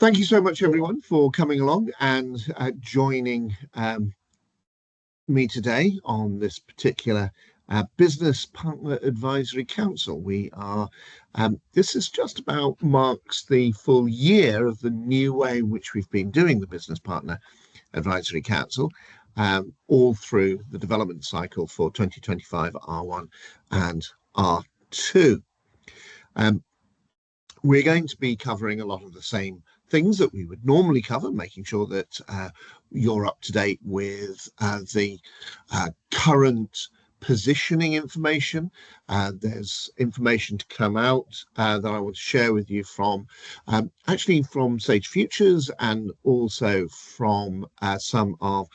Thank you so much, everyone, for coming along and joining me today on this particular Business Partner Advisory Council. This is just about marks the full year of the new way in which we've been doing the Business Partner Advisory Council, all through the development cycle for 2025 R1 and R2. We're going to be covering a lot of the same things that we would normally cover, making sure that you're up to date with the current positioning information. There's information to come out that I want to share with you from Sage Futures, and also from some of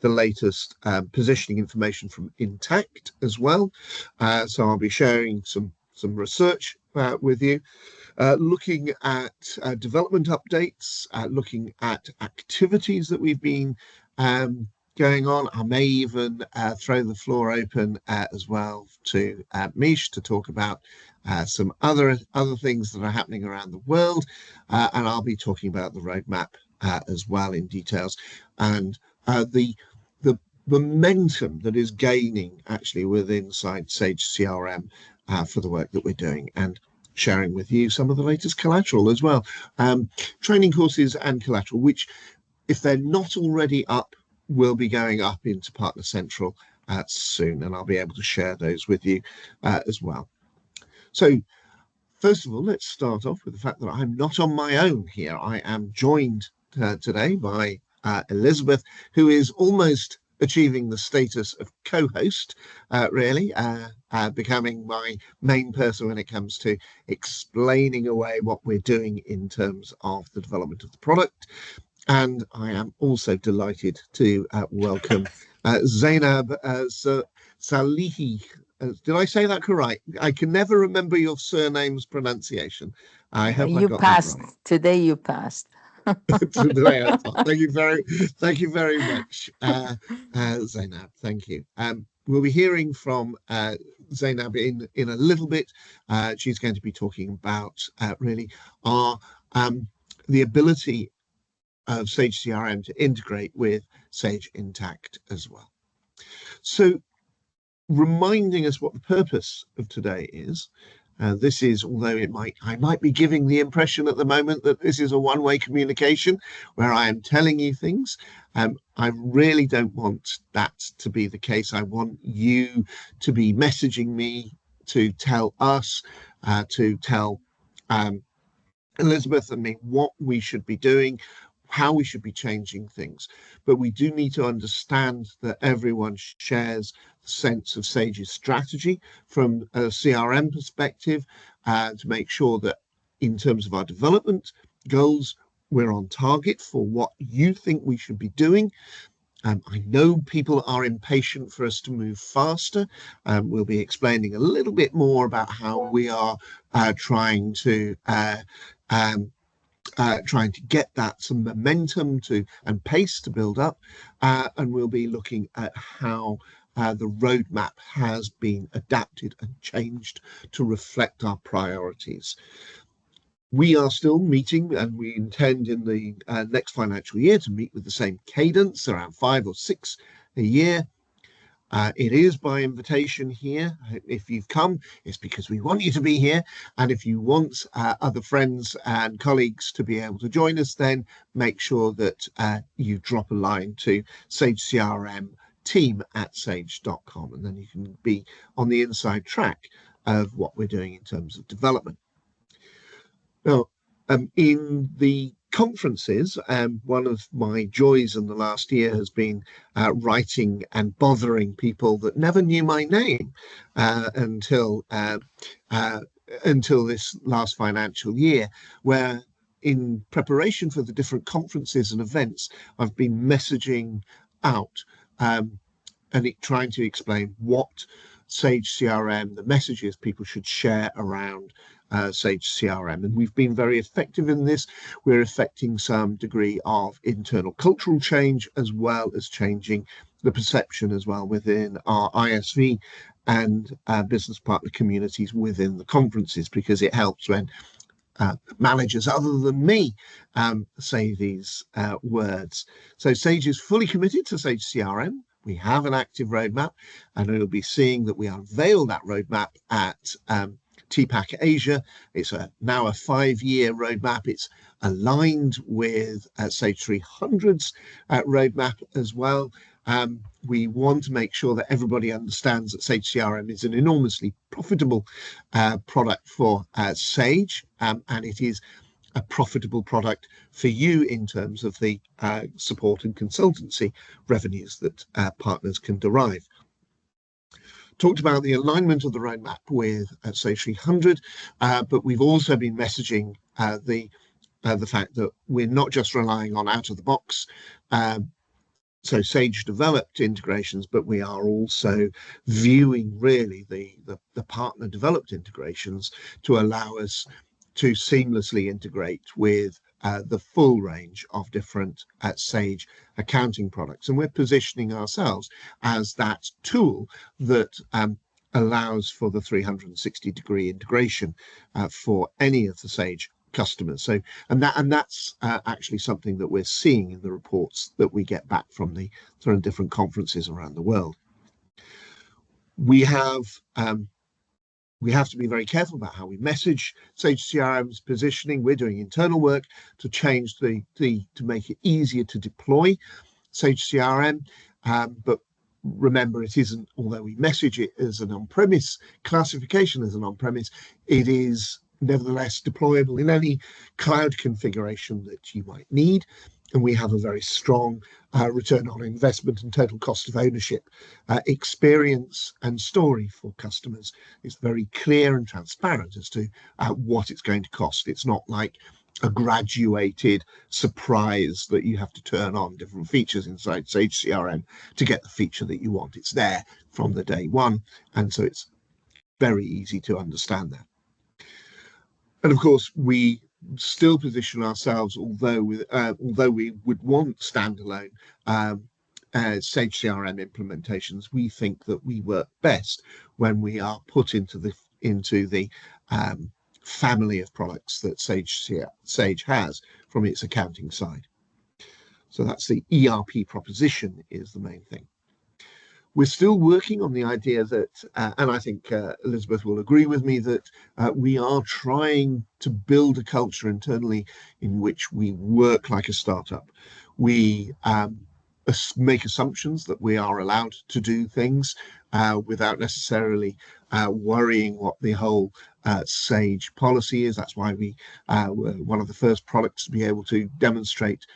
the latest positioning information from Intacct as well. So I'll be sharing some research with you. Looking at development updates, looking at activities that we've been going on. I may even throw the floor open as well to Mich to talk about some other things that are happening around the world, and I'll be talking about the roadmap as well in details, and the momentum that is gaining actually within Sage CRM for the work that we're doing, and sharing with you some of the latest collateral as well. Training courses and collateral, which, if they're not already up, will be going up into Partner Central soon, and I'll be able to share those with you as well. So first of all, let's start off with the fact that I'm not on my own here. I am joined today by Elizabeth, who is almost achieving the status of co-host, becoming my main person when it comes to explaining away what we're doing in terms of the development of the product. And I am also delighted to welcome Zainab Salihi. Did I say that correct? I can never remember your surname's pronunciation. I hope I got that right. Today you passed. Today, thank you very much, Zainab. Thank you. We'll be hearing from Zainab in a little bit. She's going to be talking about really the ability of Sage CRM to integrate with Sage Intacct as well. So, reminding us what the purpose of today is. This is, although I might be giving the impression at the moment that this is a one-way communication where I am telling you things. I really don't want that to be the case. I want you to be messaging me, to tell us, to tell Elizabeth and me what we should be doing, how we should be changing things. But we do need to understand that everyone shares the sense of Sage's strategy from a CRM perspective, to make sure that in terms of our development goals, we're on target for what you think we should be doing. I know people are impatient for us to move faster. We'll be explaining a little bit more about how we are trying to get that some momentum and pace to build up, and we'll be looking at how the roadmap has been adapted and changed to reflect our priorities. We are still meeting, and we intend in the next financial year to meet with the same cadence, around 5 or 6 a year. It is by invitation here. If you've come, it's because we want you to be here. And if you want other friends and colleagues to be able to join us, then make sure that you drop a line to Sage CRM team@sage.com, and then you can be on the inside track of what we're doing in terms of development. Now, in the conferences, one of my joys in the last year has been writing and bothering people that never knew my name until this last financial year, where in preparation for the different conferences and events, I've been messaging out and trying to explain what Sage CRM, the messages people should share around Sage CRM, and we've been very effective in this. We're affecting some degree of internal cultural change, as well as changing the perception as well within our ISV and business partner communities within the conferences, because it helps when managers other than me say these words. So Sage is fully committed to Sage CRM. We have an active roadmap, and you'll be seeing that we unveil that roadmap at TPAC Asia. It's now a 5-year roadmap. It's aligned with Sage 300's roadmap as well. We want to make sure that everybody understands that Sage CRM is an enormously profitable product for Sage, and it is a profitable product for you in terms of the support and consultancy revenues that partners can derive. Talked about the alignment of the roadmap with Sage 300, but we've also been messaging the fact that we're not just relying on out-of-the-box so Sage developed integrations, but we are also viewing really the partner developed integrations to allow us to seamlessly integrate with the full range of different Sage accounting products. And we're positioning ourselves as that tool that allows for the 360-degree integration for any of the Sage customers. So that's actually something that we're seeing in the reports that we get back from the different conferences around the world. We have to be very careful about how we message Sage CRM's positioning. We're doing internal work to change to make it easier to deploy Sage CRM, but remember, it isn't, although we message it as an on-premise classification as an on-premise, it is nevertheless deployable in any cloud configuration that you might need. And we have a very strong return on investment and total cost of ownership experience and story for customers. It's very clear and transparent as to what it's going to cost. It's not like a graduated surprise that you have to turn on different features inside Sage CRM to get the feature that you want. It's there from the day one, and so it's very easy to understand that. And of course, we still position ourselves, although we would want standalone Sage CRM implementations, we think that we work best when we are put into the family of products that Sage has from its accounting side. So that's the ERP proposition is the main thing. We're still working on the idea that, and I think Elizabeth will agree with me, that we are trying to build a culture internally in which we work like a startup. We make assumptions that we are allowed to do things without necessarily worrying what the whole Sage policy is. That's why we were one of the first products to be able to demonstrate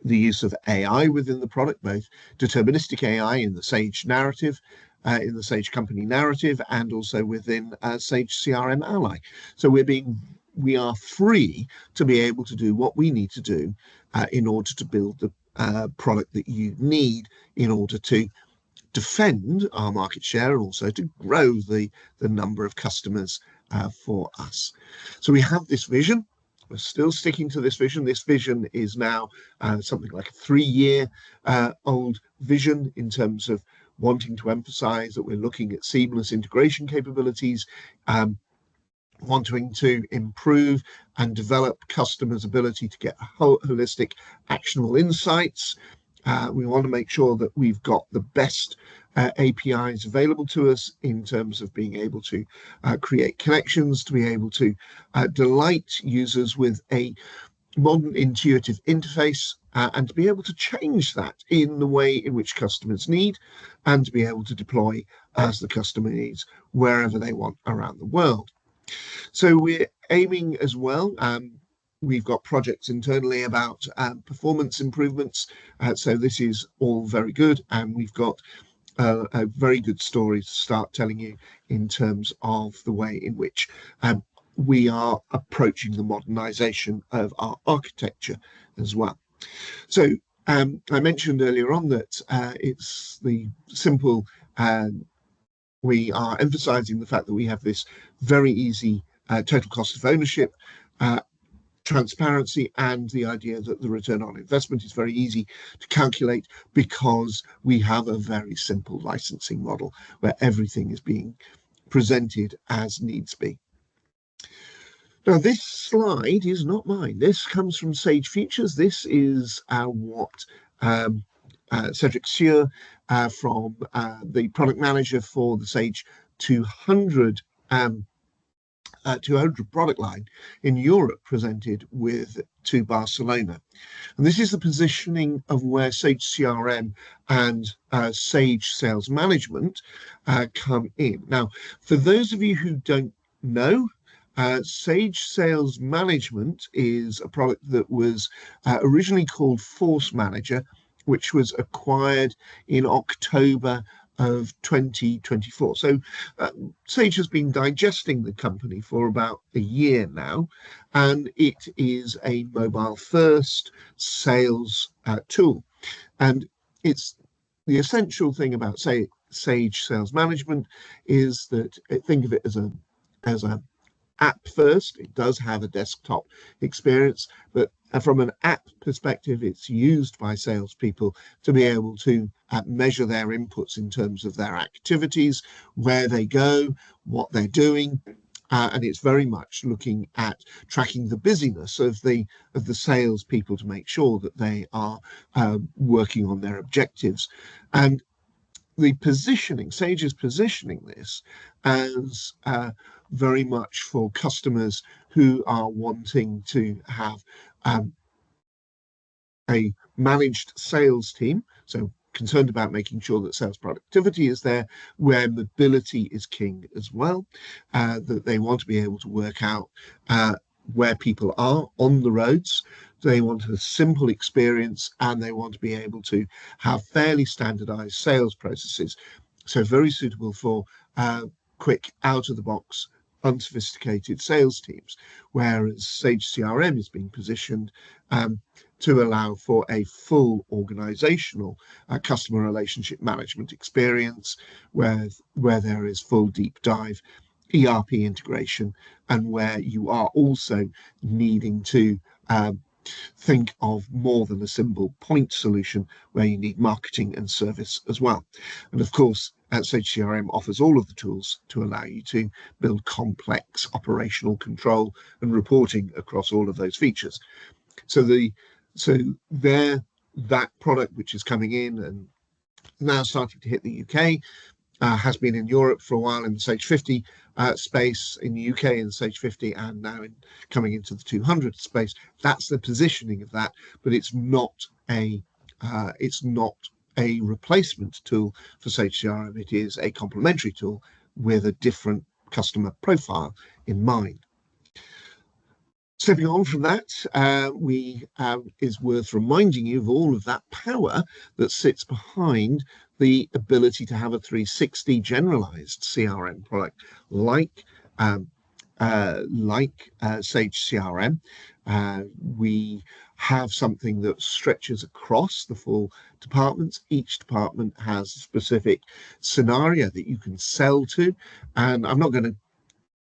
the use of AI within the product, both deterministic AI in the Sage narrative, in the Sage company narrative, and also within Sage CRM Ally. So we are free to be able to do what we need to do in order to build the product that you need in order to defend our market share and also to grow the number of customers for us. So we have this vision. We're still sticking to this vision. This vision is now something like a 3-year old vision in terms of wanting to emphasize that we're looking at seamless integration capabilities, wanting to improve and develop customers' ability to get holistic, actionable insights. We want to make sure that we've got the best APIs available to us in terms of being able to create connections, to be able to delight users with a modern intuitive interface, and to be able to change that in the way in which customers need, and to be able to deploy as the customer needs wherever they want around the world. So we're aiming as well. We've got projects internally about performance improvements. So this is all very good. And we've got a very good story to start telling you in terms of the way in which we are approaching the modernization of our architecture as well. So I mentioned earlier on that it's the simple, we are emphasizing the fact that we have this very easy total cost of ownership, transparency, and the idea that the return on investment is very easy to calculate because we have a very simple licensing model where everything is being presented as needs be. Now, this slide is not mine. This comes from Sage Futures. This is what Cedric Sieur from the product manager for the Sage 200 200 product line in Europe presented to Barcelona. And this is the positioning of where Sage CRM and Sage Sales Management come in. Now, for those of you who don't know, Sage Sales Management is a product that was originally called Force Manager, which was acquired in October of 2024. So Sage has been digesting the company for about a year now, and it is a mobile first sales tool. And it's the essential thing about Sage Sales Management is that think of it as a app first. It does have a desktop experience, but from an app perspective, it's used by salespeople to be able to measure their inputs in terms of their activities, where they go, what they're doing, and it's very much looking at tracking the busyness of the salespeople to make sure that they are working on their objectives. And the positioning, Sage is positioning this as very much for customers who are wanting to have a managed sales team, so concerned about making sure that sales productivity is there, where mobility is king as well, that they want to be able to work out where people are on the roads. They want a simple experience, and they want to be able to have fairly standardized sales processes. So very suitable for quick, out-of-the-box, unsophisticated sales teams, whereas Sage CRM is being positioned to allow for a full organizational customer relationship management experience, where there is full deep dive ERP integration, and where you are also needing to think of more than a simple point solution, where you need marketing and service as well. And of course, Sage CRM offers all of the tools to allow you to build complex operational control and reporting across all of those features. So that product, which is coming in and now starting to hit the UK, has been in Europe for a while in the Sage 50 space, in the UK in the Sage 50, and now coming into the 200 space. That's the positioning of that, but it's not a replacement tool for Sage CRM. It is a complementary tool with a different customer profile in mind. Stepping on from that, is worth reminding you of all of that power that sits behind the ability to have a 360 generalized CRM product like Sage CRM. We have something that stretches across the full departments. Each department has a specific scenario that you can sell to, and I'm not going to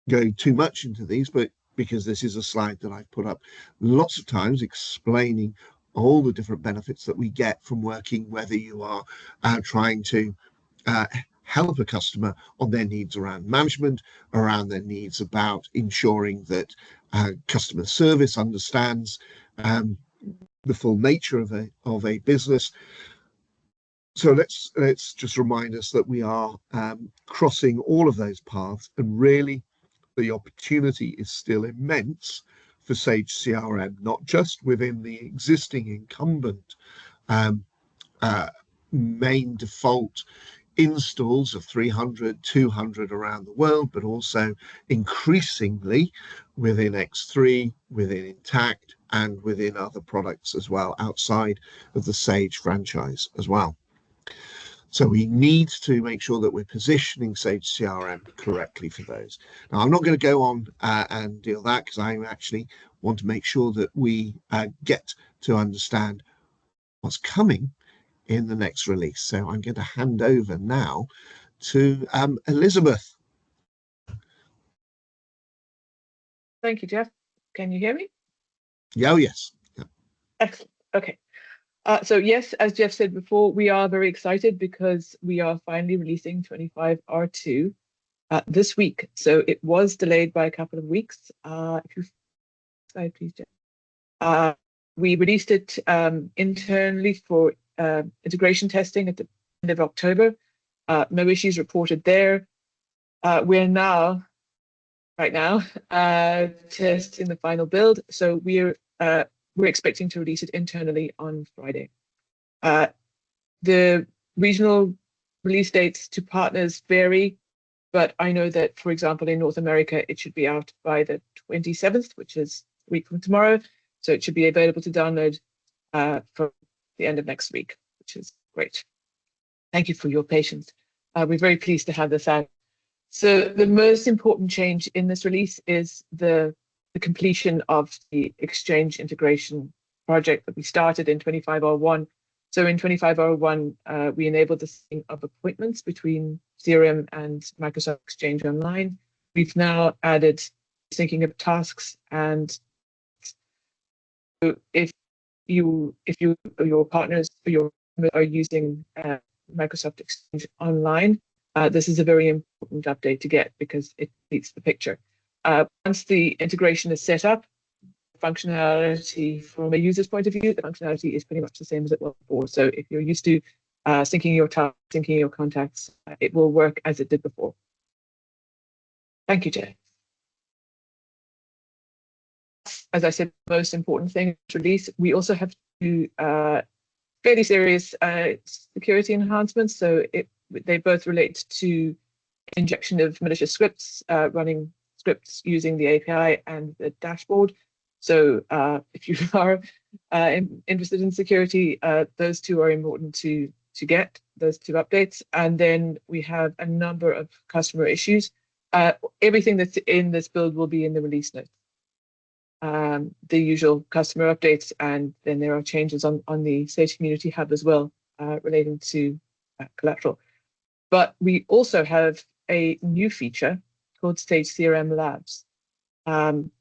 go too much into these, but because this is a slide that I've put up lots of times explaining all the different benefits that we get from working, whether you are trying to help a customer on their needs around management, around their needs about ensuring that customer service understands the full nature of a business. So let's just remind us that we are crossing all of those paths, and really the opportunity is still immense for Sage CRM, not just within the existing incumbent main default installs of 300, 200 around the world, but also increasingly within X3, within Intacct, and within other products as well, outside of the Sage franchise as well. So we need to make sure that we're positioning Sage CRM correctly for those. Now, I'm not going to go on and deal that, because I actually want to make sure that we get to understand what's coming in the next release. So I'm going to hand over now to Elizabeth. Thank you, Jeff. Can you hear me? Yeah, oh, yes. Yeah. Excellent. Okay. So yes, as Jeff said before, we are very excited because we are finally releasing 25R2 this week. So it was delayed by a couple of weeks. If you slide, please, Jeff. We released it internally for integration testing at the end of October. No issues reported there. We're now, right now, testing the final build. So we're expecting to release it internally on Friday. The regional release dates to partners vary, but I know that, for example, in North America, it should be out by the 27th, which is a week from tomorrow. So it should be available to download from the end of next week, which is great. Thank you for your patience. We're very pleased to have this out. So the most important change in this release is the completion of the Exchange integration project that we started in 25R1. So in 25R1, we enabled the syncing of appointments between CRM and Microsoft Exchange Online. We've now added syncing of tasks, and if your partners are using Microsoft Exchange Online, this is a very important update to get because it completes the picture. Once the integration is set up, functionality from a user's point of view, the functionality is pretty much the same as it was before. So if you're used to syncing your tasks, syncing your contacts, it will work as it did before. Thank you, Jeff. As I said, the most important thing to release, we also have to fairly serious security enhancements. So they both relate to injection of malicious scripts, running scripts using the API and the dashboard. So if you are interested in security, those two are important to get, those two updates. And then we have a number of customer issues. Everything that's in this build will be in the release notes. The usual customer updates, and then there are changes on the Sage Community Hub as well relating to collateral. But we also have a new feature called Sage CRM Labs.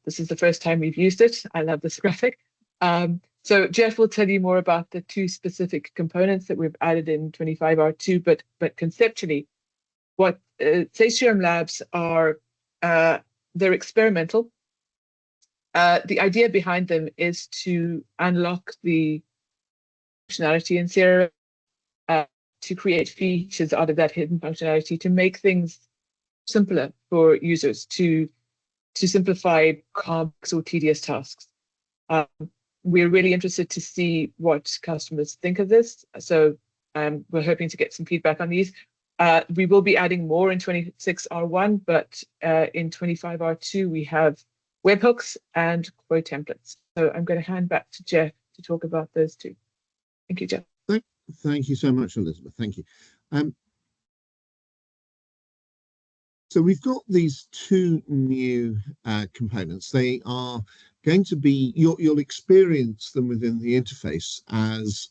This is the first time we've used it. I love this graphic. So Jeff will tell you more about the two specific components that we've added in 25R2, but conceptually, what Sage CRM Labs are, they're experimental. The idea behind them is to unlock the functionality in CRM, to create features out of that hidden functionality, to make things simpler for users, to simplify complex or tedious tasks. We're really interested to see what customers think of this. So we're hoping to get some feedback on these. We will be adding more in 26R1, but in 25R2, we have webhooks and quote templates. So I'm going to hand back to Jeff to talk about those two. Thank you, Jeff. Thank you so much, Elizabeth. Thank you. So we've got these two new components. They are going to be, you'll experience them within the interface as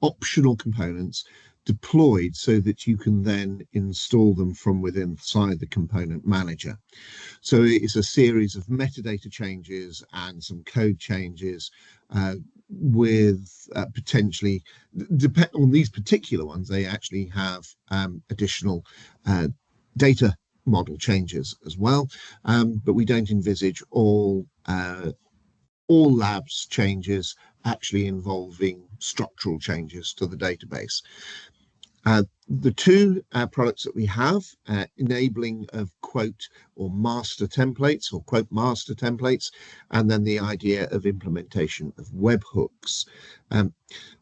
optional components deployed so that you can then install them from within inside the component manager. So it's a series of metadata changes and some code changes with potentially, depend on these particular ones, they actually have additional data model changes as well, but we don't envisage all labs changes actually involving structural changes to the database. The two products that we have, enabling of quote or master templates or quote master templates, and then the idea of implementation of webhooks.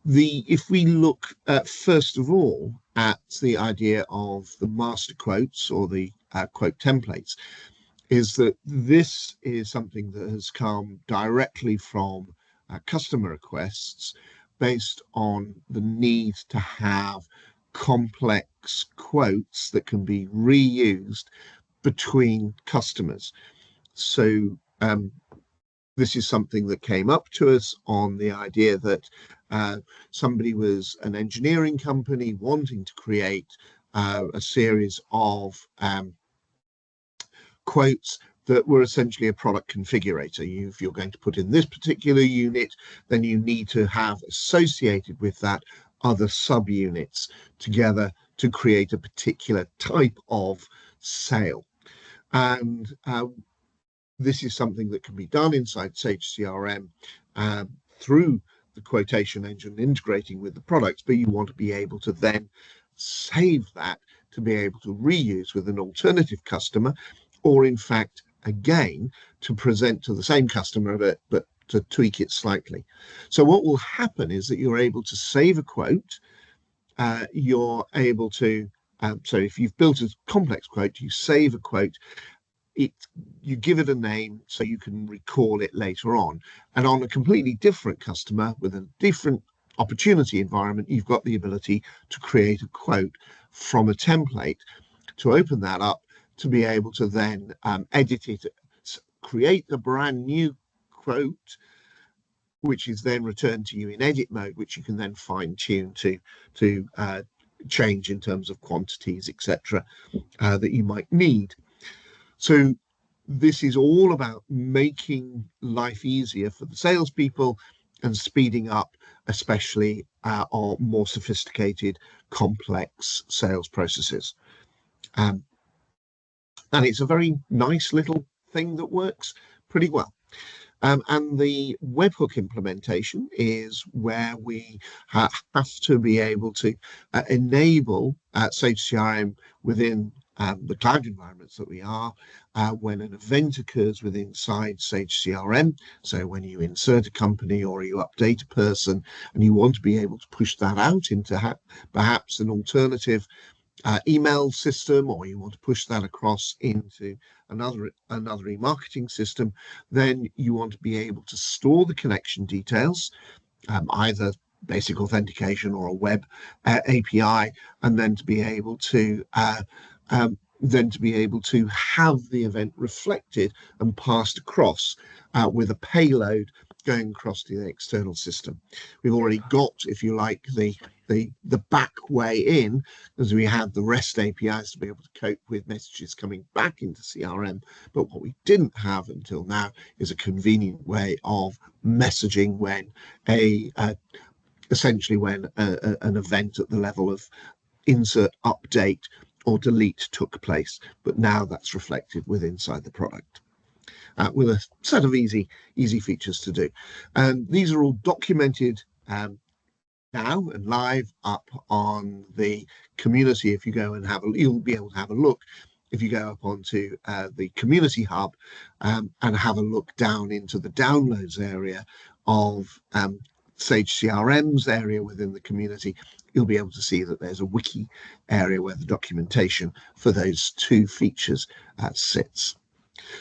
If we look first of all at the idea of the master quotes or the quote templates, is that this is something that has come directly from customer requests based on the need to have complex quotes that can be reused between customers. So this is something that came up to us on the idea that somebody was an engineering company wanting to create a series of quotes that were essentially a product configurator. If you're going to put in this particular unit, then you need to have associated with that other subunits together to create a particular type of sale. And this is something that can be done inside Sage CRM through the quotation engine integrating with the products, but you want to be able to then save that to be able to reuse with an alternative customer, or in fact, again, to present to the same customer, but to tweak it slightly. So what will happen is that you're able to save a quote. You're able to, so if you've built a complex quote, you save a quote, you give it a name so you can recall it later on. And on a completely different customer with a different opportunity environment, you've got the ability to create a quote from a template, to open that up, to be able to then edit it, create a brand new quote, which is then returned to you in edit mode, which you can then fine tune to change in terms of quantities, etc., that you might need. So this is all about making life easier for the salespeople and speeding up, especially our more sophisticated, complex sales processes. And it's a very nice little thing that works pretty well. And the webhook implementation is where we have to be able to enable Sage CRM within the cloud environments that we are, when an event occurs within inside Sage CRM. So when you insert a company or you update a person and you want to be able to push that out into perhaps an alternative email system, or you want to push that across into another e-marketing system, then you want to be able to store the connection details, either basic authentication or a web API, and then to be able to have the event reflected and passed across with a payload going across to the external system. We've already got, if you like, the back way in, as we have the REST APIs to be able to cope with messages coming back into CRM. But what we didn't have until now is a convenient way of messaging when essentially when an event at the level of insert, update, or delete took place. But now that's reflected inside the product. With a set of easy features to do. And these are all documented now and live up on the community. If you go and you'll be able to have a look if you go up onto the community hub and have a look down into the downloads area of Sage CRM's area within the community. You'll be able to see that there's a wiki area where the documentation for those two features sits.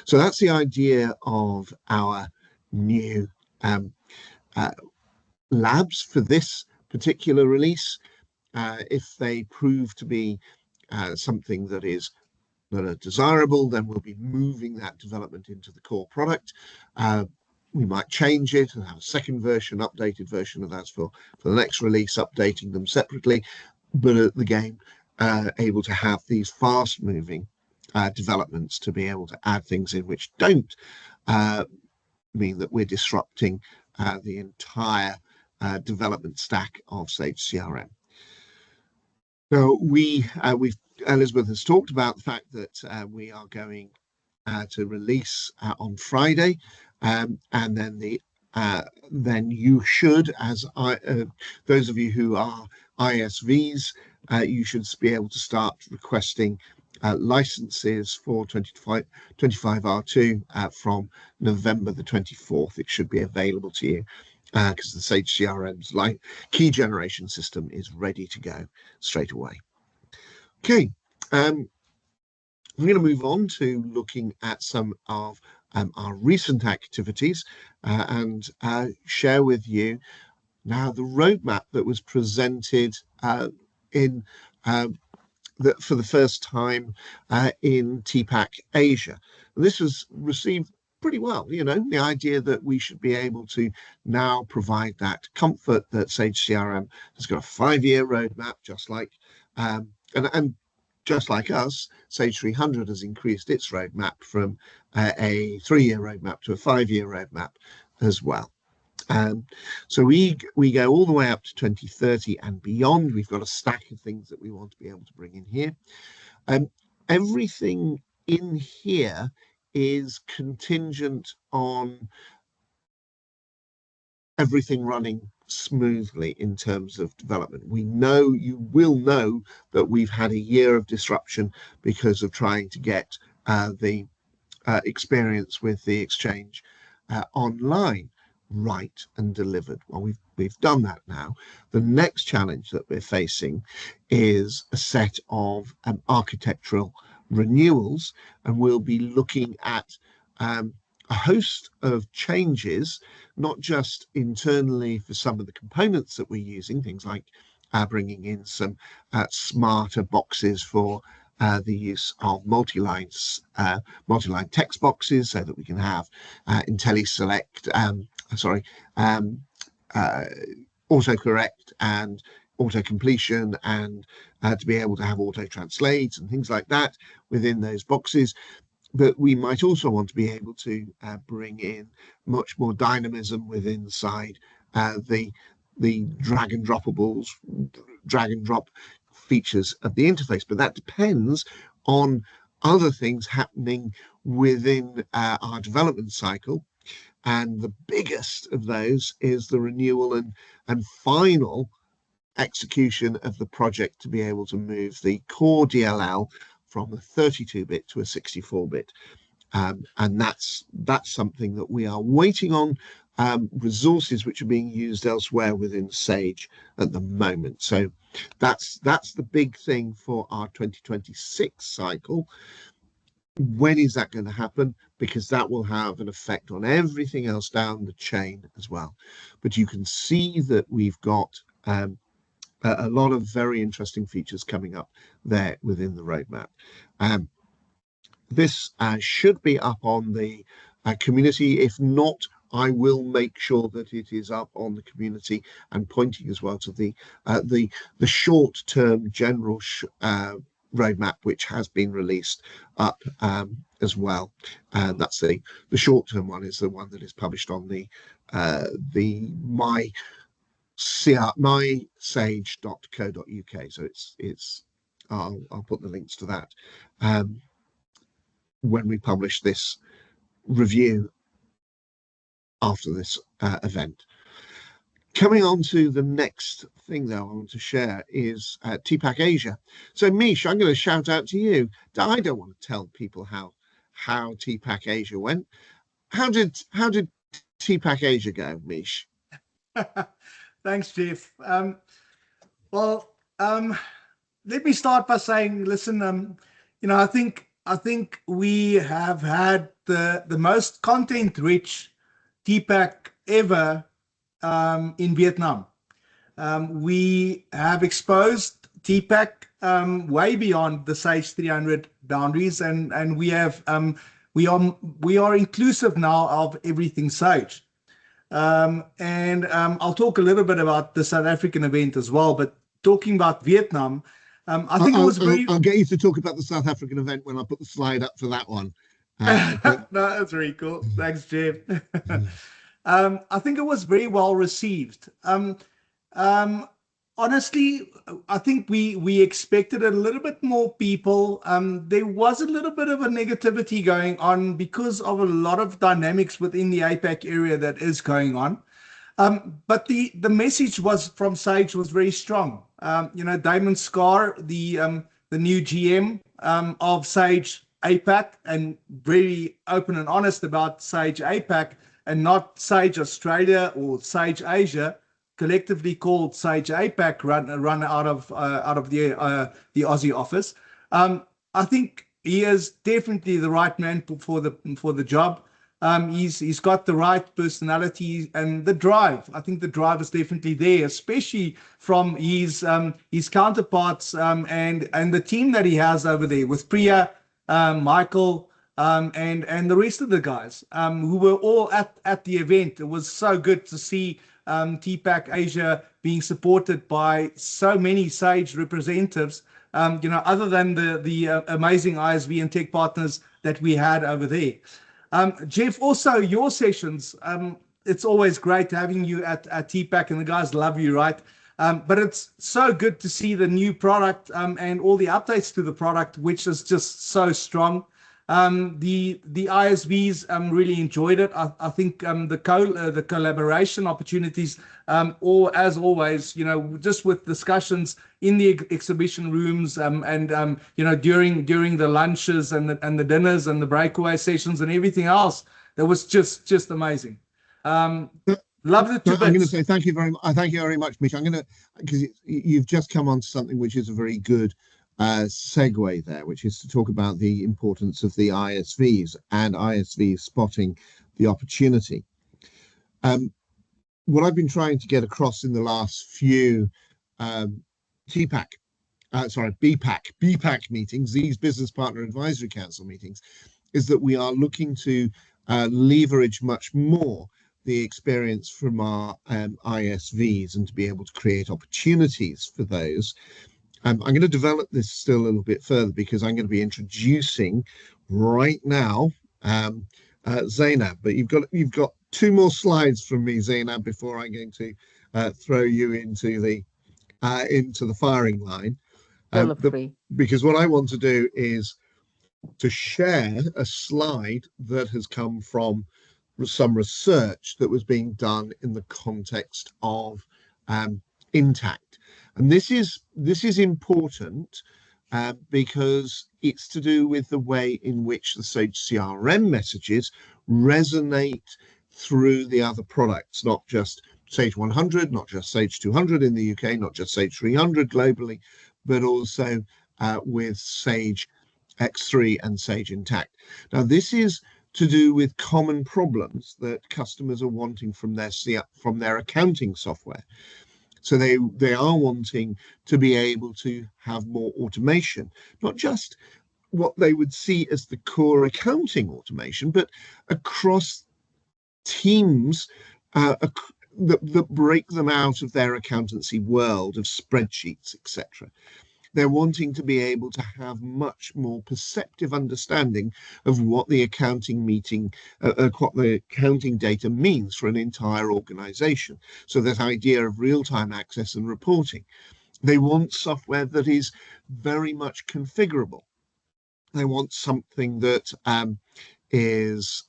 So that's the idea of our new labs for this particular release. If they prove to be something that are desirable, then we'll be moving that development into the core product. We might change it and have a second version, updated version of that for the next release, updating them separately. But at the game, able to have these fast-moving developments to be able to add things in which don't mean that we're disrupting the entire development stack of Sage CRM. So Elizabeth has talked about the fact that we are going to release on Friday, and then you should, as those of you who are ISVs, you should be able to start requesting licenses for 25R2 from November the 24th. It should be available to you because the Sage CRM's key generation system is ready to go straight away. Okay, I'm going to move on to looking at some of our recent activities and share with you now the roadmap that was presented for the first time in TPAC Asia. And this was received pretty well. The idea that we should be able to now provide that comfort that Sage CRM has got a 5-year roadmap, just like and just like us, Sage 300 has increased its roadmap from a 3-year roadmap to a 5-year roadmap as well. So we go all the way up to 2030 and beyond. We've got a stack of things that we want to be able to bring in here. everything in here is contingent on everything running smoothly in terms of development. We know, you will know, that we've had a year of disruption because of trying to get the experience with the exchange online right and delivered. Well, we've done that now. The next challenge that we're facing is a set of architectural renewals, and we'll be looking at a host of changes, not just internally for some of the components that we're using, things like bringing in some smarter boxes for the use of multi-line text boxes, so that we can have IntelliSelect, autocorrect and auto-completion, and to be able to have auto-translate and things like that within those boxes. But we might also want to be able to bring in much more dynamism within inside the drag and drop features of the interface. But that depends on other things happening within our development cycle. And the biggest of those is the renewal and final execution of the project to be able to move the core DLL from a 32-bit to a 64-bit. And that's something that we are waiting on resources which are being used elsewhere within Sage at the moment. So that's the big thing for our 2026 cycle. When is that going to happen? Because that will have an effect on everything else down the chain as well. But you can see that we've got a lot of very interesting features coming up there within the roadmap. This should be up on the community. If not, I will make sure that it is up on the community, and pointing as well to the short-term general roadmap, which has been released up as well. That's the short-term one, is the one that is published on the mysage.co.uk. So it's I'll put the links to that when we publish this review after this event. Coming on to the next thing that I want to share is TPAC Asia. So Mich, I'm going to shout out to you. I don't want to tell people how TPAC Asia went. How did TPAC Asia go, Mich? Thanks, Jeff. Let me start by saying, listen, I think we have had the most content-rich TPAC ever in Vietnam. We have exposed TPAC way beyond the Sage 300 boundaries, and we are inclusive now of everything Sage. I'll talk a little bit about the South African event as well, but talking about Vietnam, I think it was very... I'll get you to talk about the South African event when I put the slide up for that one. No, that's very cool. Thanks, Jeff. I think it was very well received. Honestly, I think we expected a little bit more people. There was a little bit of a negativity going on because of a lot of dynamics within the APAC area that is going on. But the message from Sage was very strong. Damon Scar, the new GM of Sage APAC, and very open and honest about Sage APAC and not Sage Australia or Sage Asia, collectively called Sage APAC, run out of the Aussie office. I think he is definitely the right man for the job. He's got the right personality and the drive. I think the drive is definitely there, especially from his counterparts and the team that he has over there with Priya, Michael, and the rest of the guys who were all at the event. It was so good to see TPAC Asia being supported by so many Sage representatives, other than the amazing ISV and tech partners that we had over there. Jeff, also your sessions, it's always great having you at TPAC, and the guys love you, right? But it's so good to see the new product and all the updates to the product, which is just so strong. The ISVs really enjoyed it. I think the collaboration opportunities, or as always, just with discussions in the exhibition rooms and during the lunches and the dinners and the breakaway sessions and everything else, that was just amazing. Loved it to I'm going to bits. say thank you very much. Thank you very much, Mich. I'm going to, because you've just come on to something which is a very good segue there, which is to talk about the importance of the ISVs and ISVs spotting the opportunity. What I've been trying to get across in the last few BPAC meetings, these Business Partner Advisory Council meetings, is that we are looking to leverage much more the experience from our ISVs and to be able to create opportunities for those. I'm going to develop this still a little bit further because I'm going to be introducing right now Zainab, but you've got 2 more slides from me, Zainab, before I'm going to throw you into the firing line. Because what I want to do is to share a slide that has come from some research that was being done in the context of Intacct. And this is important because it's to do with the way in which the Sage CRM messages resonate through the other products, not just Sage 100, not just Sage 200 in the UK, not just Sage 300 globally, but also with Sage X3 and Sage Intacct. Now, this is to do with common problems that customers are wanting from their accounting software. So they are wanting to be able to have more automation, not just what they would see as the core accounting automation, but across teams that break them out of their accountancy world of spreadsheets, etc. They're wanting to be able to have much more perceptive understanding of what the accounting data means for an entire organization. So that idea of real-time access and reporting. They want software that is very much configurable. They want something that is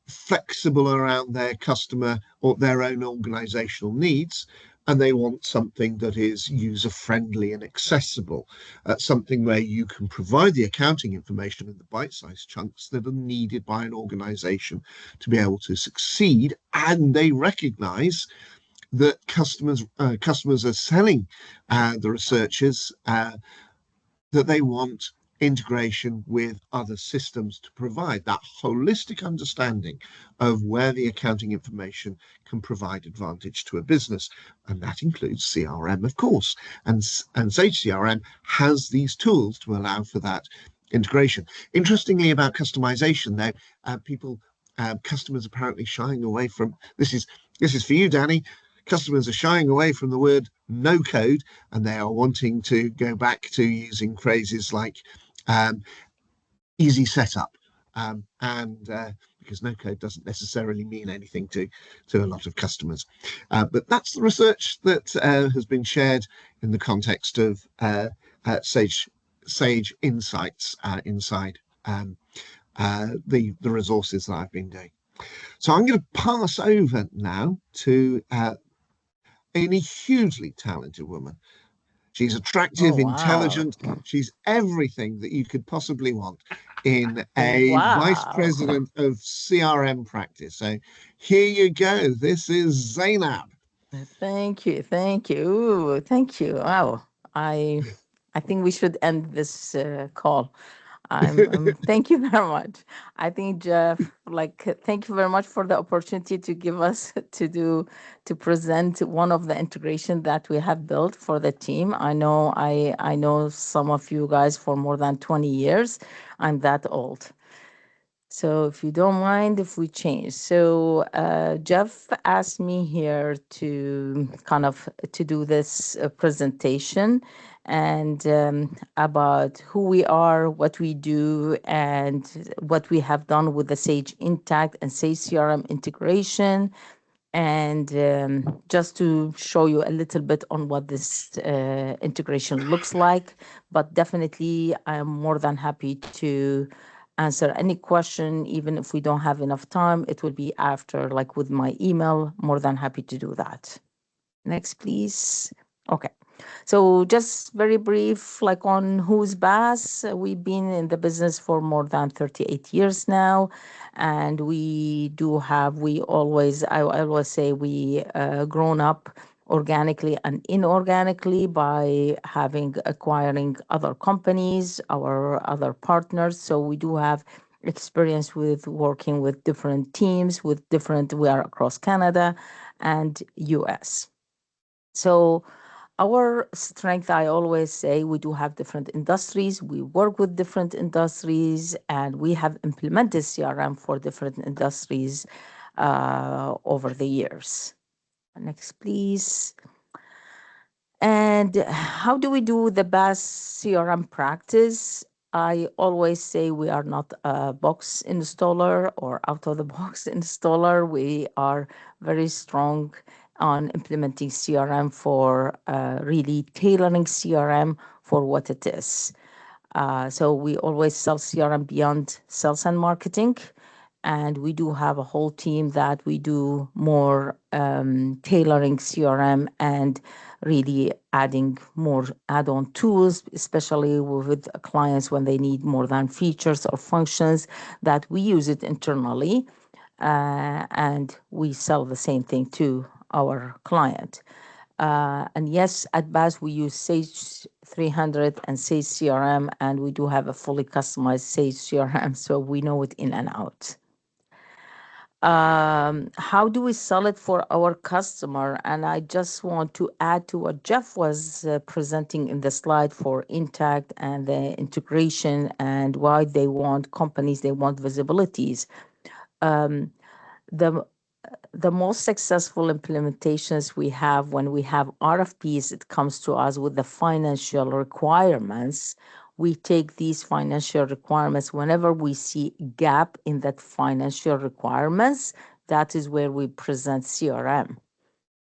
flexible around their customer or their own organizational needs. And they want something that is user-friendly and accessible, something where you can provide the accounting information in the bite-sized chunks that are needed by an organization to be able to succeed. And they recognize that customers are telling the researchers that they want integration with other systems to provide that holistic understanding of where the accounting information can provide advantage to a business. And that includes CRM, of course. And Sage CRM has these tools to allow for that integration. Interestingly, about customization, though, customers apparently shying away from this is for you, Danny. Customers are shying away from the word no code, and they are wanting to go back to using phrases like easy setup, because no code doesn't necessarily mean anything to a lot of customers. But that's the research that has been shared in the context of Sage Insights inside the resources that I've been doing. So I'm going to pass over now to a hugely talented woman. She's attractive, intelligent. She's everything that you could possibly want in a vice president of CRM practice. So here you go. This is Zainab. Thank you. Thank you. Thank you. Wow. I think we should end this call. Thank you very much. I think, Jeff, thank you very much for the opportunity to give us to present one of the integration that we have built for the team. I know some of you guys for more than 20 years. I'm that old. So if you don't mind if we change. So Jeff asked me here to to do this presentation and about who we are, what we do, and what we have done with the Sage Intacct and Sage CRM integration, And just to show you a little bit on what this integration looks like, but definitely I am more than happy to answer any question, even if we don't have enough time. It will be after, like with my email, more than happy to do that. Next, please. Okay. So just very brief, like on who's BAASS. We've been in the business for more than 38 years now. And we always, I always say we grown up organically and inorganically by acquiring other companies, our other partners. So we do have experience with working with different teams, we are across Canada and US. So our strength, I always say, we do have different industries. We work with different industries, and we have implemented CRM for different industries over the years. Next, please. And how do we do the BAASS CRM practice? I always say we are not a box installer or out-of-the-box installer. We are very strong on implementing CRM for really tailoring CRM for what it is. So we always sell CRM beyond sales and marketing. And we do have a whole team that we do more tailoring CRM and really adding more add-on tools, especially with clients when they need more than features or functions, that we use it internally. And we sell the same thing to our client. And yes, at BAASS, we use Sage 300 and Sage CRM, and we do have a fully customized Sage CRM, so we know it in and out. How do we sell it for our customer? And I just want to add to what Jeff was presenting in the slide for Intacct and the integration and why they want visibilities. The most successful implementations we have when we have RFPs, it comes to us with the financial requirements. We take these financial requirements whenever we see a gap in that financial requirements. That is where we present CRM.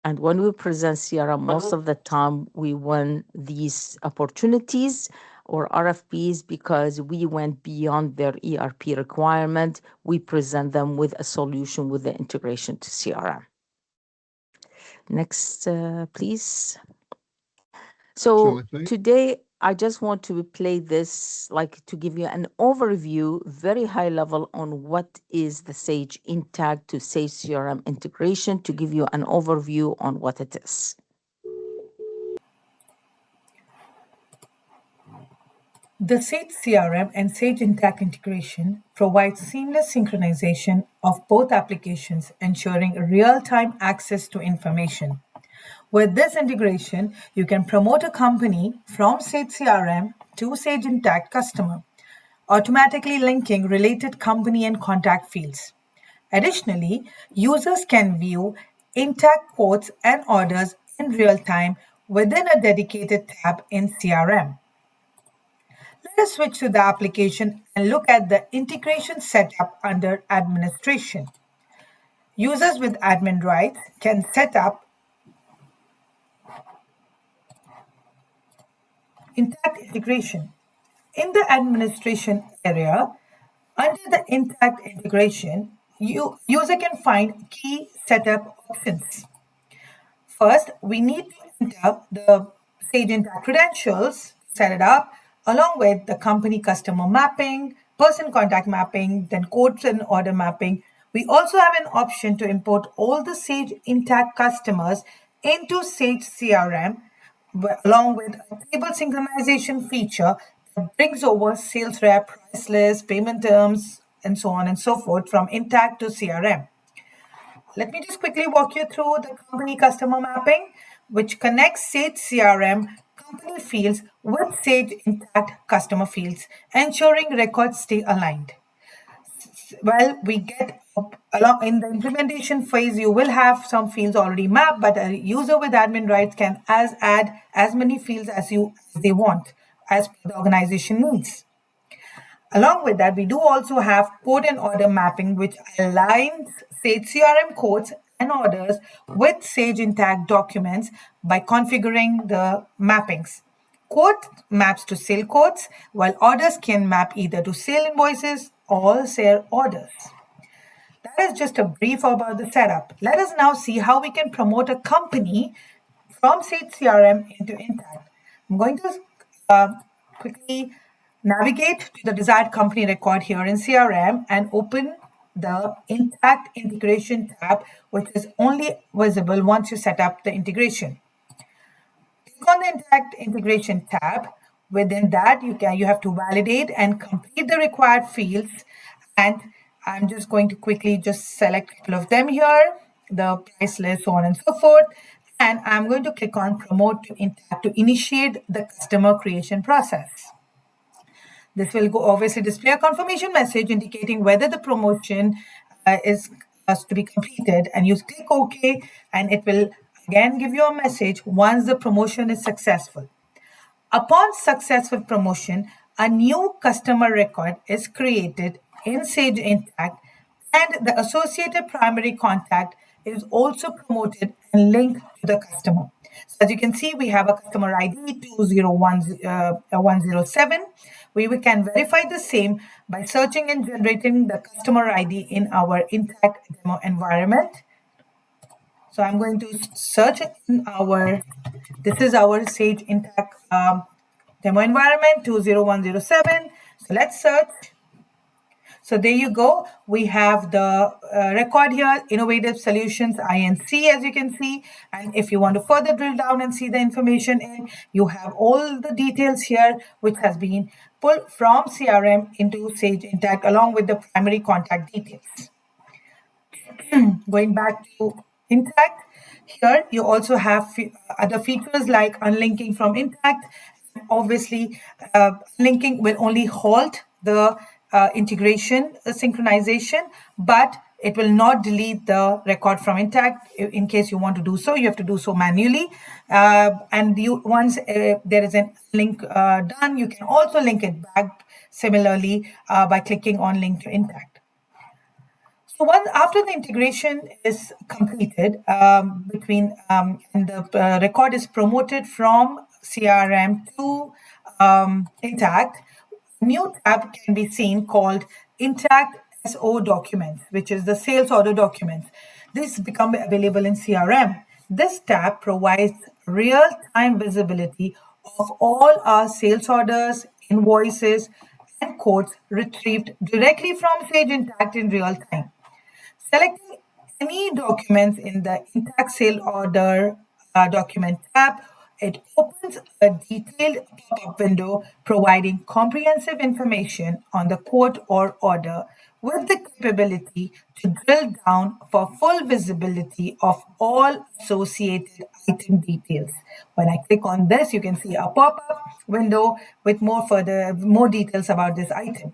And when we present CRM, most of the time we win these opportunities or RFPs because we went beyond their ERP requirement. We present them with a solution with the integration to CRM. Next, please. So today, I just want to play this, like to give you an overview, very high level on what is the Sage Intacct to Sage CRM integration, to give you an overview on what it is. The Sage CRM and Sage Intacct integration provides seamless synchronization of both applications, ensuring real-time access to information. With this integration, you can promote a company from Sage CRM to Sage Intacct customer, automatically linking related company and contact fields. Additionally, users can view Intacct quotes and orders in real time within a dedicated tab in CRM. Let us switch to the application and look at the integration setup under administration. Users with admin rights can set up Intacct integration. In the administration area, under the Intacct integration, user can find key setup options. First, we need to enter the Sage Intacct credentials, set it up, along with the company customer mapping, person contact mapping, then quotes and order mapping. We also have an option to import all the Sage Intacct customers into Sage CRM, along with a table synchronization feature that brings over sales rep, price list, payment terms, and so on and so forth from Intacct to CRM. Let me just quickly walk you through the company customer mapping, which connects Sage CRM company fields with Sage Intacct customer fields, ensuring records stay aligned. Well, we get along in the implementation phase, you will have some fields already mapped, but a user with admin rights can add as many fields as they want, as per the organization needs. Along with that, we do also have quote and order mapping, which aligns Sage CRM quotes and orders with Sage Intacct documents by configuring the mappings. Quote maps to sale quotes, while orders can map either to sale invoices or sale orders. That is just a brief about the setup. Let us now see how we can promote a company from Sage CRM into Intacct. I'm going to quickly navigate to the desired company record here in CRM and open the Intacct integration tab, which is only visible once you set up the integration. Click on the Intacct integration tab. Within that, you have to validate and complete the required fields, and I'm just going to quickly just select a couple of them here, the price list, so on and so forth. And I'm going to click on Promote to Intacct to initiate the customer creation process. This will obviously display a confirmation message indicating whether the promotion is to be completed, and you click OK, and it will again give you a message once the promotion is successful. Upon successful promotion, a new customer record is created in Sage Intacct, and the associated primary contact is also promoted and linked to the customer. So as you can see, we have a customer ID 201107. We can verify the same by searching and generating the customer ID in our Intacct demo environment. So I'm going to search in this is our Sage Intacct demo environment 20107. So let's search. So there you go. We have the record here, Innovative Solutions INC, as you can see. And if you want to further drill down and see the information in, you have all the details here, which has been pulled from CRM into Sage Intacct along with the primary contact details. Going back to Intacct, here you also have other features like unlinking from Intacct. Obviously, linking will only halt the integration synchronization, but it will not delete the record from Intacct. In case you want to do so, you have to do so manually. And once there is a link done, you can also link it back similarly by clicking on Link to Intacct. So after the integration is completed and the record is promoted from CRM to Intacct, a new tab can be seen called Intacct SO Documents, which is the sales order documents. This become available in CRM. This tab provides real-time visibility of all our sales orders, invoices, and quotes retrieved directly from Sage Intacct in real time. Selecting any documents in the Intacct Sale Order document tab, it opens a detailed pop-up window providing comprehensive information on the quote or order with the capability to drill down for full visibility of all associated item details. When I click on this, you can see a pop-up window with more details about this item.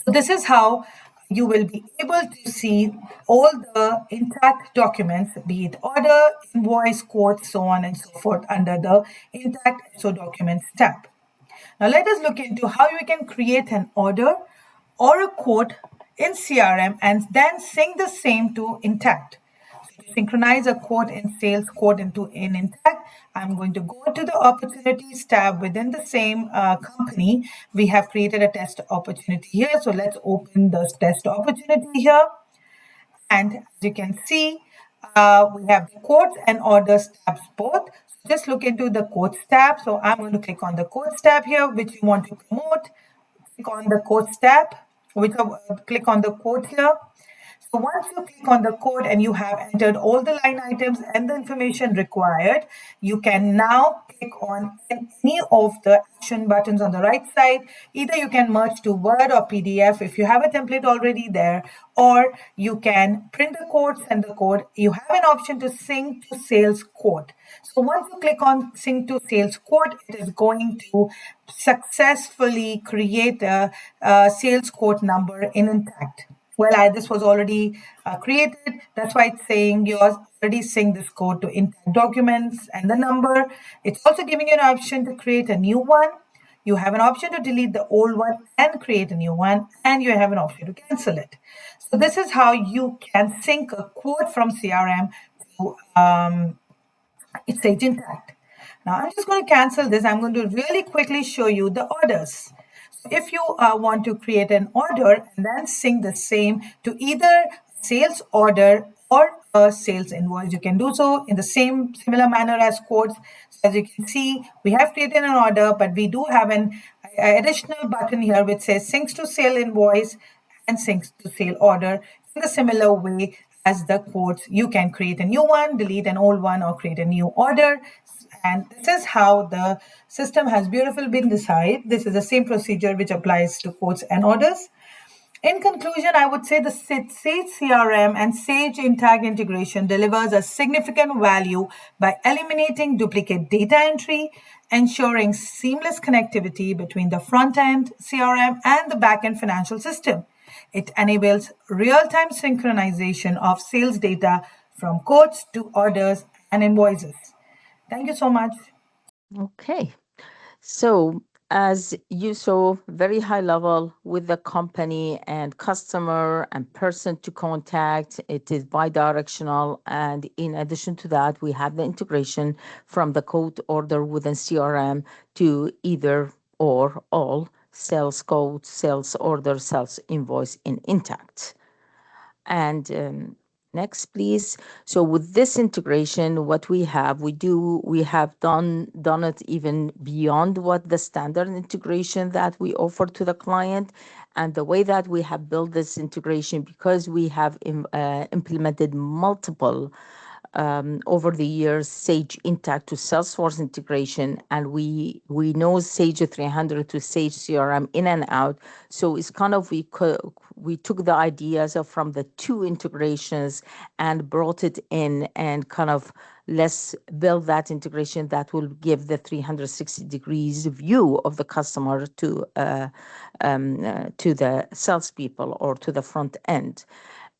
So this is how you will be able to see all the Intacct documents, be it order, invoice, quote, so on and so forth, under the Intacct SO Documents tab. Now let us look into how you can create an order or a quote in CRM and then sync the same to Intacct. So to synchronize a quote in sales quote in Intacct, I'm going to go to the opportunities tab within the same company. We have created a test opportunity here. So let's open the test opportunity here. And as you can see, we have the quotes and orders tabs both. So just look into the quotes tab. So I'm going to click on the quotes tab here, which you want to promote. Click on the quotes tab, click on the quote here. So once you click on the quote and you have entered all the line items and the information required, you can now click on any of the action buttons on the right side. Either you can merge to Word or PDF if you have a template already there, or you can print the quote, send the code. You have an option to sync to sales quote. So once you click on sync to sales quote, it is going to successfully create a sales quote number in Intacct. Well, this was already created. That's why it's saying you already sync this code to Intacct documents and the number. It's also giving you an option to create a new one. You have an option to delete the old one and create a new one, and you have an option to cancel it. So this is how you can sync a quote from CRM to Sage Intacct. Now I'm just going to cancel this. I'm going to really quickly show you the orders. So if you want to create an order and then sync the same to either sales order or a sales invoice, you can do so in the similar manner as quotes. So as you can see, we have created an order, but we do have an additional button here which says syncs to sale invoice and syncs to sale order in the similar way as the quotes. You can create a new one, delete an old one, or create a new order. And this is how the system has beautifully been designed. This is the same procedure which applies to quotes and orders. In conclusion, I would say the Sage CRM and Sage Intacct integration delivers a significant value by eliminating duplicate data entry, ensuring seamless connectivity between the front-end CRM and the back-end financial system. It enables real-time synchronization of sales data from quotes to orders and invoices. Thank you so much. Okay. So as you saw, very high level with the company and customer and person to contact, it is bi-directional. And in addition to that, we have the integration from the quote order within CRM to either or all sales quote, sales order, sales invoice in Intacct. And next, please. So with this integration, what we have done it even beyond what the standard integration that we offer to the client. And the way that we have built this integration, because we have implemented multiple over the years Sage Intacct to Salesforce integration, and we know Sage 300 to Sage CRM in and out. So it's kind of we took the ideas from the two integrations and brought it in, and kind of let's build that integration that will give the 360 degrees view of the customer to the salespeople or to the front end.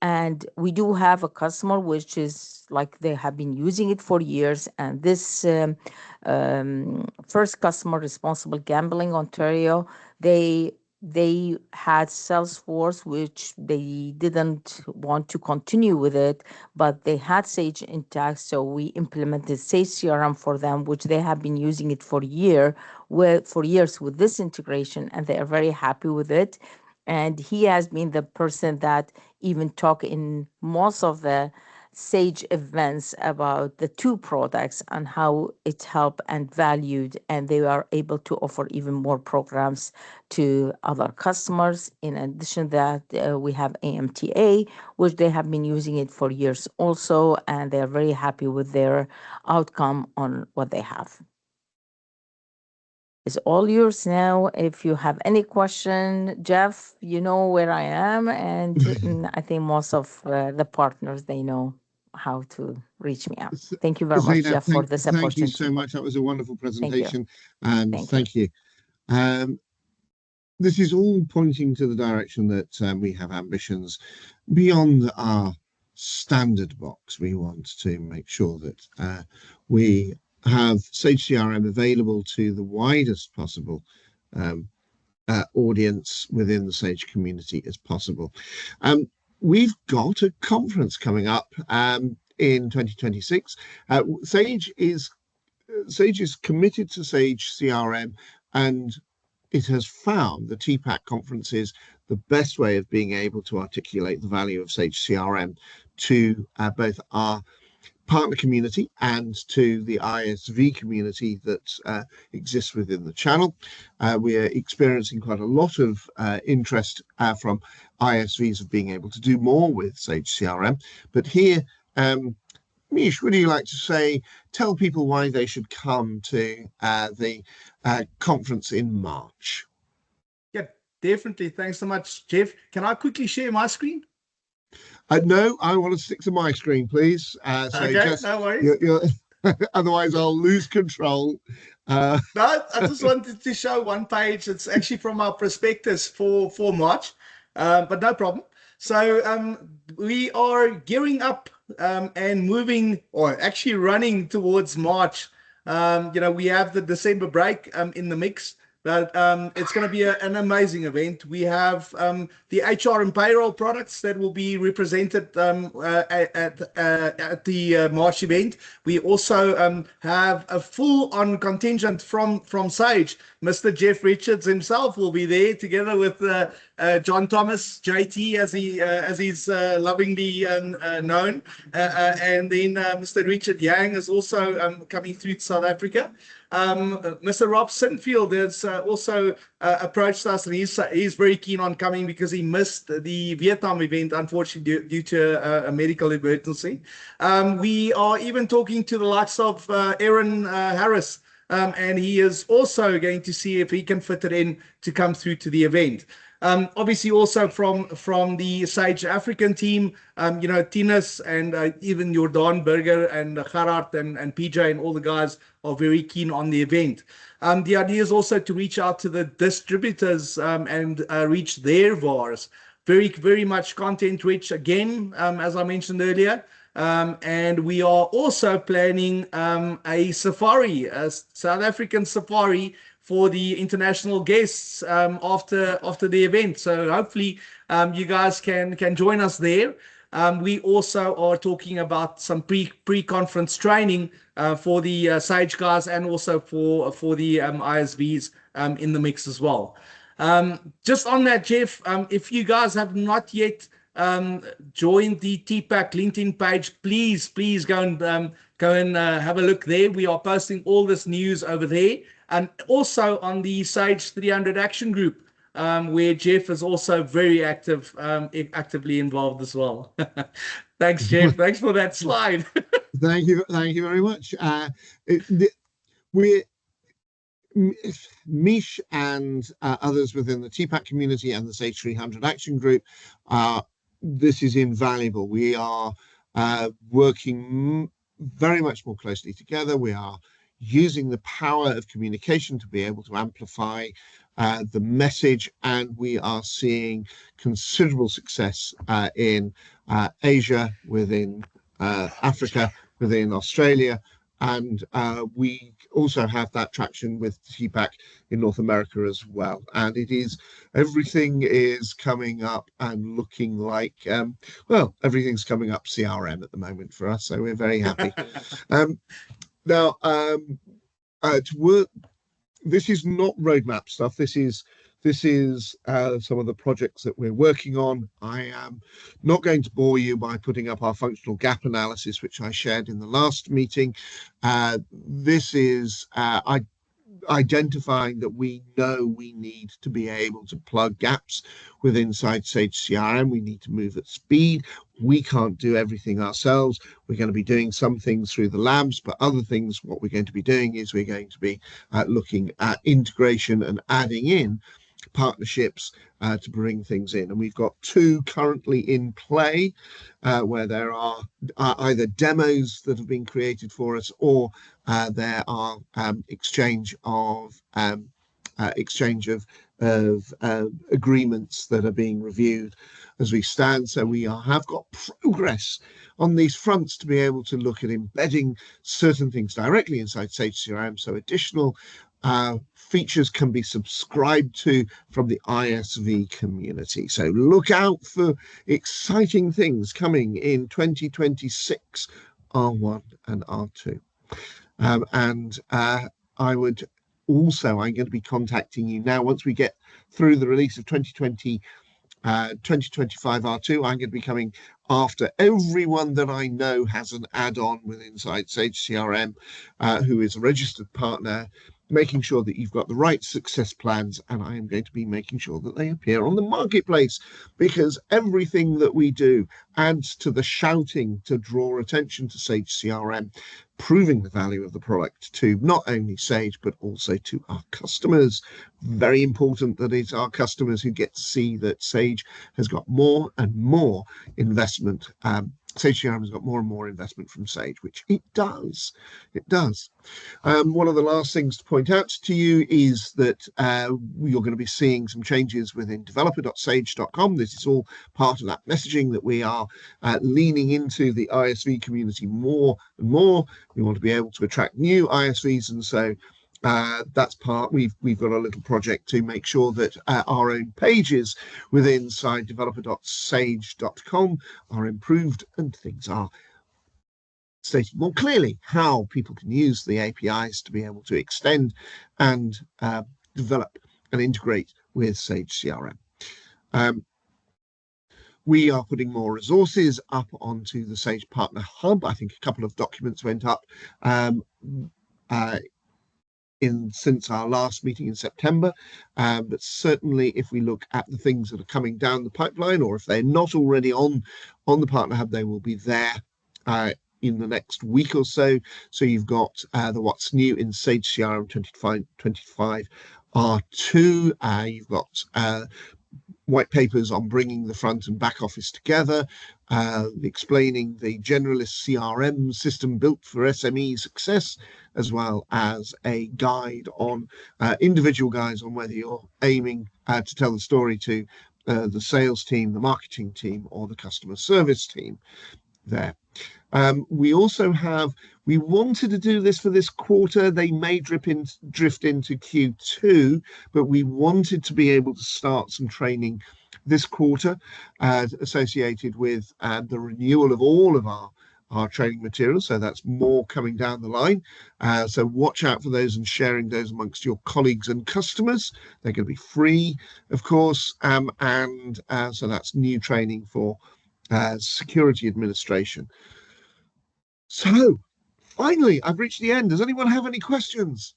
And we do have a customer which is like they have been using it for years. And this first customer, Responsible Gambling Ontario, they had Salesforce, which they didn't want to continue with it, but they had Sage Intacct. So we implemented Sage CRM for them, which they have been using it for years with this integration, and they are very happy with it. And he has been the person that even talk in most of the Sage events about the two products and how it helped and valued, and they are able to offer even more programs to other customers. In addition to that, we have AMTA, which they have been using it for years also, and they are very happy with their outcome on what they have. It's all yours now. If you have any question, Jeff, you know where I am, and I think most of the partners, they know how to reach me out. Thank you very much, Zainab, Jeff, for this opportunity. Thank you so much. That was a wonderful presentation, and Thank you. This is all pointing to the direction that we have ambitions beyond our standard box. We want to make sure that we have Sage CRM available to the widest possible audience within the Sage community as possible. We've got a conference coming up in 2026. Sage is committed to Sage CRM, and it has found the TPAC conference is the best way of being able to articulate the value of Sage CRM to both our partner community and to the ISV community that exists within the channel. We are experiencing quite a lot of interest from ISVs of being able to do more with Sage CRM. But here, Mich, would you like to tell people why they should come to the conference in March? Yeah, definitely. Thanks so much, Jeff. Can I quickly share my screen? No, I want to stick to my screen, please. Okay, no worries. Otherwise, I'll lose control. No, I just wanted to show one page. It's actually from our prospectus for March, but no problem. So we are gearing up and moving, or actually running towards March. We have the December break in the mix, But it's going to be an amazing event. We have the HR and payroll products that will be represented at the March event. We also have a full-on contingent from Sage. Mr. Jeff Richards himself will be there together with John Thomas, JT, as he's lovingly known, and then Mr. Richard Yang is also coming through to South Africa. Mr. Rob Sinfield has also approached us, and he's very keen on coming because he missed the Vietnam event, unfortunately, due to a medical emergency. We are even talking to the likes of Aaron Harris, and he is also going to see if he can fit it in to come through to the event. Obviously, also from the Sage African team, Tinus and even Jordan Berger and Gerard and PJ and all the guys are very keen on the event. The idea is also to reach out to the distributors and reach their VARs. Very, very much content rich again, as I mentioned earlier. And we are also planning a safari, a South African safari for the international guests after the event. So hopefully you guys can join us there. We also are talking about some pre-conference training for the Sage guys and also for the ISVs in the mix as well. Just on that, Jeff, if you guys have not yet joined the TPAC LinkedIn page, please go and have a look there. We are posting all this news over there, and also on the Sage 300 Action Group, where Jeff is also very actively involved as well. Thanks, Jeff. Thanks for that slide. Thank you very much. Mich and others within the TPAC community and the Sage 300 Action Group, this is invaluable. We are working very much more closely together. We are using the power of communication to be able to amplify the message, and we are seeing considerable success in Asia, within Africa, within Australia, and we also have that traction with TPAC in North America as well. And everything is coming up and looking like, everything's coming up CRM at the moment for us, so we're very happy. Now, to work, this is not roadmap stuff. This is some of the projects that we're working on. I am not going to bore you by putting up our functional gap analysis, which I shared in the last meeting. This is identifying that we know we need to be able to plug gaps within Sage CRM. We need to move at speed. We can't do everything ourselves. We're going to be doing some things through the labs, but other things, what we're going to be doing is we're going to be looking at integration and adding in partnerships to bring things in. And we've got two currently in play where there are either demos that have been created for us, or there are exchange of agreements that are being reviewed as we stand. So we have got progress on these fronts to be able to look at embedding certain things directly inside Sage CRM, so additional features can be subscribed to from the ISV community. So look out for exciting things coming in 2026, R1 and R2. I'm going to be contacting you now once we get through the release of 2025 R2. I'm going to be coming after everyone that I know has an add-on within Sage CRM, who is a registered partner, making sure that you've got the right success plans, and I am going to be making sure that they appear on the marketplace, because everything that we do adds to the shouting to draw attention to Sage CRM, proving the value of the product to not only Sage but also to our customers. Very important that it's our customers who get to see that Sage has got more and more investment. Sage CRM has got more and more investment from Sage, which it does. It does. One of the last things to point out to you is that you're going to be seeing some changes within developer.sage.com. This is all part of that messaging that we are leaning into the ISV community more and more. We want to be able to attract new ISVs, and so That's part. We've got a little project to make sure that our own pages within sidedeveloper.sage.com are improved and things are stating more clearly how people can use the APIs to be able to extend and develop and integrate with Sage CRM. We are putting more resources up onto the Sage Partner Hub. I think a couple of documents went up since our last meeting in September, but certainly if we look at the things that are coming down the pipeline, or if they're not already on the Partner Hub, they will be there in the next week or so. So you've got the What's New in Sage CRM 2025 R2. You've got white papers on bringing the front and back office together, explaining the generalist CRM system built for SME success, as well as a guide on individual guides on whether you're aiming to tell the story to the sales team, the marketing team, or the customer service team there. We also have, we wanted to do this for this quarter. They may drift into Q2, but we wanted to be able to start some training this quarter associated with the renewal of all of our training materials. So that's more coming down the line. So watch out for those and sharing those amongst your colleagues and customers. They're going to be free, of course. So that's new training for security administration. So finally, I've reached the end. Does anyone have any questions?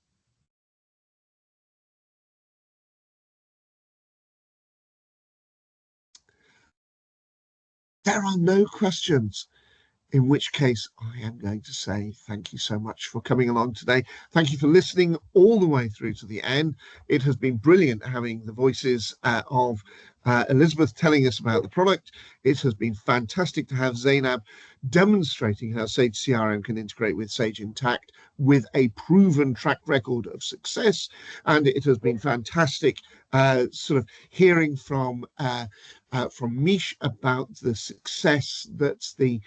There are no questions. In which case, I am going to say thank you so much for coming along today. Thank you for listening all the way through to the end. It has been brilliant having the voices of Elizabeth telling us about the product. It has been fantastic to have Zainab demonstrating how Sage CRM can integrate with Sage Intacct with a proven track record of success. And it has been fantastic sort of hearing from Mich about the success that the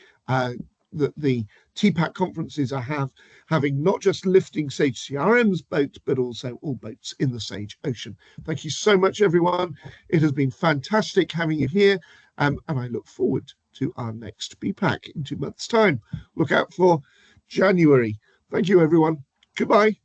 TPAC conferences are having, not just lifting Sage CRM's boat, but also all boats in the Sage Ocean. Thank you so much, everyone. It has been fantastic having you here, and I look forward to our next BPAC in 2 months' time. Look out for January. Thank you, everyone. Goodbye.